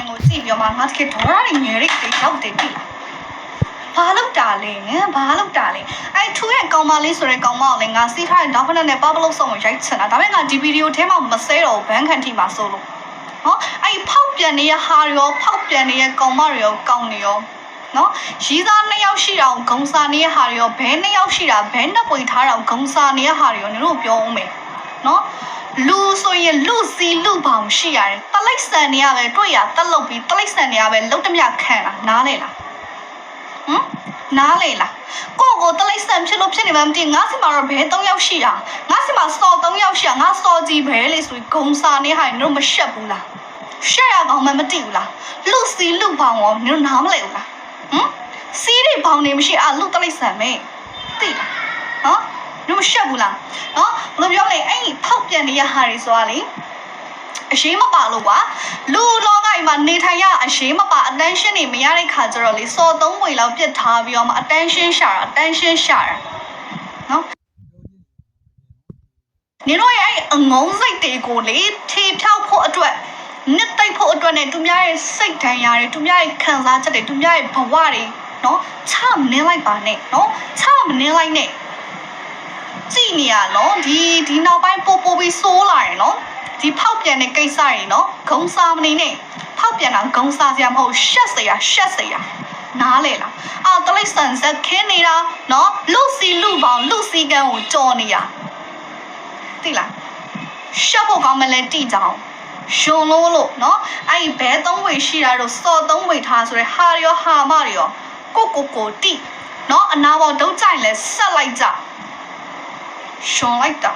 တိုင်းကိုကြည့်ပြီးတော့မှငါတကယ်ဒေါရတွေငယ်ရိတ်တွေရောက်တယ်တိဘာလို့တာလဲဘာလို့တာလဲအဲ့ထူးရဲ့ကောင်မလေးဆိုတဲ့ကောင်မကိုလည်းငါစီးထားတဲ့ဒေါဖနက်နဲ့ပါပလို့ဆုံးရိုက်ချင်တာဒါပေမဲ့ငါဒီဗီဒီယိုထဲမှာမဆဲတော့ဘန်းခန့်ထိမှာဆိုလို့နော်အဲ့ဖောက်ပြန်နေတဲ့ဟာရောဖောက်ပြန်နေတဲ့ကောင်မတွေရောကောင်းနေရောနော်ရီးသား2ယောက်ရှိတာကိုဂုံစာနေတဲ့ဟာတွေရောဘဲ2ယောက်ရှိတာဘဲနှစ်ပွေထားတာကိုဂုံစာနေတဲ့ဟာတွေရောနင်တို့ပြောအောင်မယ်နော်လူဆိုရင်လူစီလူပေါင်ရှိရတယ်တလိုက်ဆန်နေရပဲတွေ့ရတက်လုတ်ပြီးတလိုက်ဆန်နေရပဲလုတ်တမျှခံတာနားလေလားနားလေလားကိုတလိုက်ဆန်ဖြစ်လို့ဖြစ်နေမှမသိငါစီမှာတော့ဘဲ3ယောက်ရှိတာငါစီမှာစော်3ယောက်ရှိတာငါစော်ကြီးဘဲလေဆိုပြီးဂုံစာနေဟာနင်တို့မရှက်ဘူးလားရှက်ရကောင်မှမသိဘူးလားလူစီလူပေါင်ရောနင်တို့နားမလဲဘူးလားစီးတွေပေါင်နေမရှိလူတလိုက်ဆန်မဲသိလားနော်နင်မရှက်ဘူးလားနော်ဘယ်လိုပြောလဲအဲ့ဒီဖောက်ပြန်နေရဟာတွေဆိုတာလေအရှိမပါလို့ကွာလူလောကကြီးမှာနေထိုင်ရအရှိမပါ attention တွေမရတဲ့ခါကျတော့လေစော်3ပွေလောက်ပြစ်ထားပြီးတော့မှ attention ရှာတာနော်နင်တို့ရဲ့အဲ့အငုံစိတ်တွေကိုလေထေဖြောက်ဖို့အတွက်နှစ်သိမ့်ဖို့အတွက်နဲ့သူများရဲ့စိတ်ဒဏ်ရာတွေသူများရဲ့ခံစားချက်တွေသူများရဲ့ဘဝတွေနော်ချမနေလိုက်ပါနဲ့နော်ချမနေလိုက်နဲ့ကြည့်နေရနော်ဒီနောက်ပိုင်းပိုပြီးဆိုးလာရယ်နော်ဒီဖောက်ပြန်တဲ့ကိစ္စတွေနော်ဂုံစာမနေနဲ့ဖောက်ပြန်တာဂုံစာစရာမဟုတ်ရှက်စရာနားလေလားတလိုက်ဆန်ဆက်ခင်းနေတာနော်လူစီလူပေါင်းလူစီကန်ကိုကြော်နေတာသိလားရှက်ဖို့ကောင်းမလဲတိကြအောင်ရှင်လို့နော်အဲ့ဒီဘဲ3ဝေရှိတာတို့စော်3ဝေထားဆိုရဲဟာရောဟာမတွေရောကိုတိနော်အနာပေါ်ဒုတ်ကြိုင်လဲဆက်လိုက်ကြရှင်လိုက်တာ